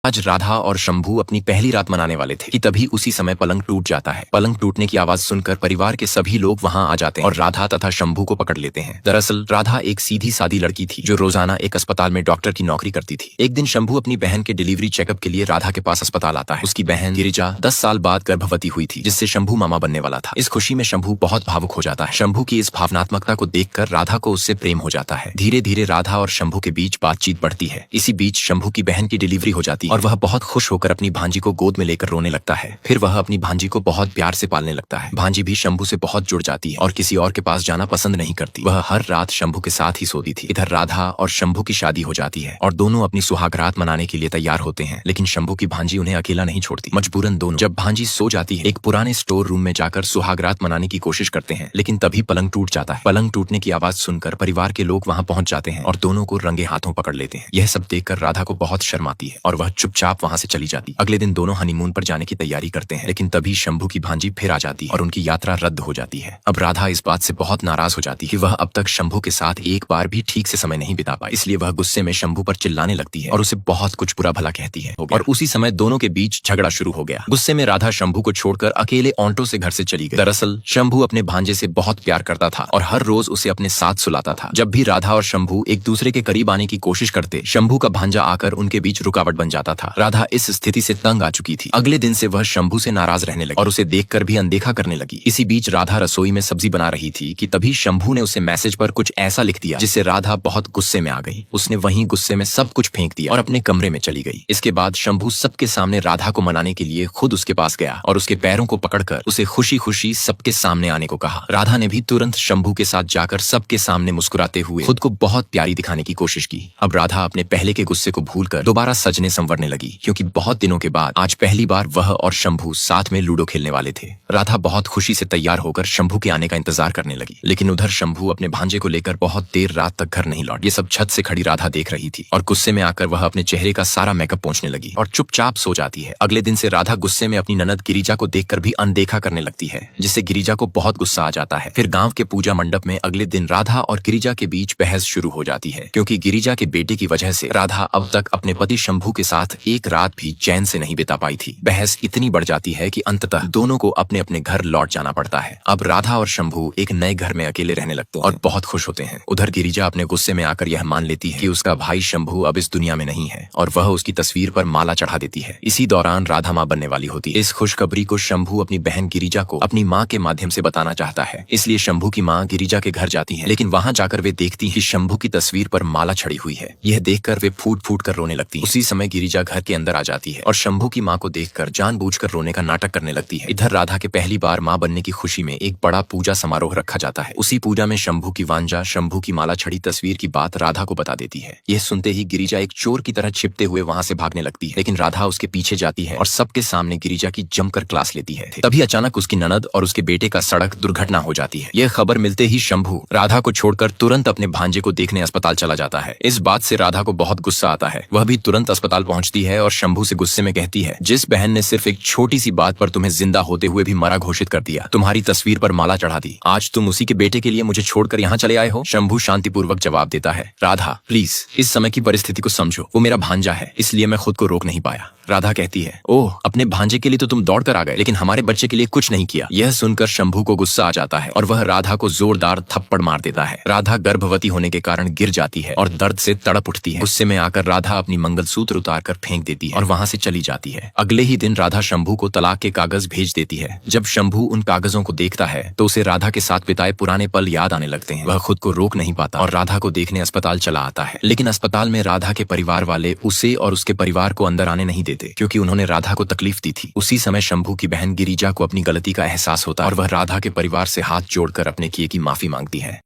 आज राधा और शंभू अपनी पहली रात मनाने वाले थे कि तभी उसी समय पलंग टूट जाता है। पलंग टूटने की आवाज सुनकर परिवार के सभी लोग वहां आ जाते हैं और राधा तथा शंभू को पकड़ लेते हैं। दरअसल राधा एक सीधी सादी लड़की थी जो रोजाना एक अस्पताल में डॉक्टर की नौकरी करती थी। एक दिन शंभू अपनी बहन के डिलीवरी चेकअप के लिए राधा के पास अस्पताल आता है। उसकी बहन गिरिजा 10 साल बाद गर्भवती हुई थी, जिससे शंभू मामा बनने वाला था। इस खुशी में शंभू बहुत भावुक हो जाता है। शंभू की इस भावनात्मकता को देखकर राधा को उससे प्रेम हो जाता है। धीरे धीरे राधा और शंभू के बीच बातचीत बढ़ती है। इसी बीच शंभू की बहन की डिलीवरी हो जाती है और वह बहुत खुश होकर अपनी भांजी को गोद में लेकर रोने लगता है। फिर वह अपनी भांजी को बहुत प्यार से पालने लगता है। भांजी भी शंभू से बहुत जुड़ जाती है और किसी और के पास जाना पसंद नहीं करती। वह हर रात शंभू के साथ ही सोती थी। इधर राधा और शंभू की शादी हो जाती है और दोनों अपनी सुहागरात मनाने के लिए तैयार होते हैं, लेकिन शंभू की भांजी उन्हें अकेला नहीं छोड़ती। मजबूरन दोनों जब भांजी सो जाती है, एक पुराने स्टोर रूम में जाकर सुहागरात मनाने की कोशिश करते हैं, लेकिन तभी पलंग टूट जाता है। पलंग टूटने की आवाज सुनकर परिवार के लोग वहां पहुंच जाते हैं और दोनों को रंगे हाथों पकड़ लेते हैं। यह सब देखकर राधा को बहुत शर्म आती है और वह चुपचाप वहां से चली जाती। अगले दिन दोनों हनीमून पर जाने की तैयारी करते हैं, लेकिन तभी शंभू की भांजी फिर आ जाती है और उनकी यात्रा रद्द हो जाती है। अब राधा इस बात से बहुत नाराज हो जाती है कि वह अब तक शंभू के साथ एक बार भी ठीक से समय नहीं बिता पाई। इसलिए वह गुस्से में शंभू पर चिल्लाने लगती है और उसे बहुत कुछ बुरा भला कहती है और उसी समय दोनों के बीच झगड़ा शुरू हो गया। गुस्से में राधा शंभू को छोड़कर अकेले ऑटो से घर से चली गई। दरअसल शंभू अपने भांजे से बहुत प्यार करता था और हर रोज उसे अपने साथ सुलाता था। जब भी राधा और शंभू एक दूसरे के करीब आने की कोशिश करते, शंभू का भांजा आकर उनके बीच रुकावट बन जाता था। राधा इस स्थिति से तंग आ चुकी थी। अगले दिन से वह शंभू से नाराज रहने लगी और उसे देखकर भी अनदेखा करने लगी। इसी बीच राधा रसोई में सब्जी बना रही थी कि तभी शंभू ने उसे मैसेज पर कुछ ऐसा लिख दिया जिससे राधा बहुत गुस्से में आ गई। उसने वहीं गुस्से में सब कुछ फेंक दिया और अपने कमरे में चली गई। इसके बाद शंभू सबके सामने राधा को मनाने के लिए खुद उसके पास गया और उसके पैरों को पकड़कर उसे खुशी खुशी सबके सामने आने को कहा। राधा ने भी तुरंत शंभू के साथ जाकर सबके सामने मुस्कुराते हुए खुद को बहुत प्यारी दिखाने की कोशिश की। अब राधा अपने पहले के गुस्से को भूलकर दोबारा सजने संवरने लगी, क्योंकि बहुत दिनों के बाद आज पहली बार वह और शंभू साथ में लूडो खेलने वाले थे। राधा बहुत खुशी से तैयार होकर शंभू के आने का इंतजार करने लगी, लेकिन उधर शंभू अपने भांजे को लेकर बहुत देर रात तक घर नहीं लौट। ये सब छत से खड़ी राधा देख रही थी और गुस्से में आकर वह अपने चेहरे का सारा मेकअप पोंछने लगी और चुपचाप सो जाती है। अगले दिन से राधा गुस्से में अपनी ननद गिरिजा को देखकर भी अनदेखा करने लगती है, जिससे गिरिजा को बहुत गुस्सा आ जाता है। फिर गांव के पूजा मंडप में अगले दिन राधा और गिरिजा के बीच बहस शुरू हो जाती है, क्योंकि गिरिजा के बेटे की वजह से राधा अब तक अपने पति शंभू के साथ एक रात भी चैन से नहीं बिता पाई थी। बहस इतनी बढ़ जाती है कि अंततः दोनों को अपने अपने घर लौट जाना पड़ता है। अब राधा और शंभू एक नए घर में अकेले रहने लगते हैं और बहुत खुश होते हैं। उधर गिरिजा अपने गुस्से में आकर यह मान लेती है कि उसका भाई शंभू अब इस दुनिया में नहीं है और वह उसकी तस्वीर पर माला चढ़ा देती है। इसी दौरान राधा माँ बनने वाली होती है। इस खुशखबरी को शंभू अपनी बहन गिरिजा को अपनी माँ के माध्यम से बताना चाहता है, इसलिए शंभू की माँ गिरिजा के घर जाती है, लेकिन वहाँ जाकर वे देखती है शंभू की तस्वीर पर माला चढ़ी हुई है। यह देखकर वे फूट फूट कर रोने लगती है। उसी समय गिरिजा घर के अंदर आ जाती है और शंभू की माँ को देखकर जानबूझकर रोने का नाटक करने लगती है। इधर राधा के पहली बार माँ बनने की खुशी में एक बड़ा पूजा समारोह रखा जाता है। उसी पूजा में शंभू की वांजा शंभू की माला छड़ी तस्वीर की बात राधा को बता देती है। यह सुनते ही गिरिजा एक चोर की तरह छिपते हुए वहां से भागने लगती है, लेकिन राधा उसके पीछे जाती है और सबके सामने गिरिजा की जमकर क्लास लेती है। तभी अचानक उसकी ननद और उसके बेटे का सड़क दुर्घटना हो जाती है। यह खबर मिलते ही शंभू राधा को छोड़कर तुरंत अपने भांजे को देखने अस्पताल चला जाता है। इस बात से राधा को बहुत गुस्सा आता है। वह भी तुरंत अस्पताल पहुंचती है और शंभू से गुस्से में कहती है, जिस बहन ने सिर्फ एक छोटी सी बात पर तुम्हें जिंदा होते हुए भी मरा घोषित कर दिया, तुम्हारी तस्वीर पर माला चढ़ा दी, आज तुम उसी के बेटे के लिए मुझे छोड़कर यहाँ चले आए हो। शंभू शांतिपूर्वक जवाब देता है, राधा प्लीज इस समय की परिस्थिति को समझो, वो मेरा भांजा है, इसलिए मैं खुद को रोक नहीं पाया। राधा कहती है, ओह अपने भांजे के लिए तो तुम दौड़ कर आ गए, लेकिन हमारे बच्चे के लिए कुछ नहीं किया। यह सुनकर शंभू को गुस्सा आ जाता है और वह राधा को जोरदार थप्पड़ मार देता है। राधा गर्भवती होने के कारण गिर जाती है और दर्द से तड़प उठती है। गुस्से में आकर राधा अपनी मंगलसूत्र उतारकर फेंक देती है और वहां से चली जाती है। अगले ही दिन राधा शंभू को तलाक के कागज भेज देती है। जब शंभू उन कागजों को देखता है तो उसे राधा के साथ बिताए पुराने पल याद आने लगते हैं। वह खुद को रोक नहीं पाता और राधा को देखने अस्पताल चला आता है, लेकिन अस्पताल में राधा के परिवार वाले उसे और उसके परिवार को अंदर आने नहीं देते, क्योंकि उन्होंने राधा को तकलीफ दी थी। उसी समय शंभू की बहन गिरिजा को अपनी गलती का एहसास होता है और वह राधा के परिवार से हाथ जोड़कर अपने किए की माफी मांगती है।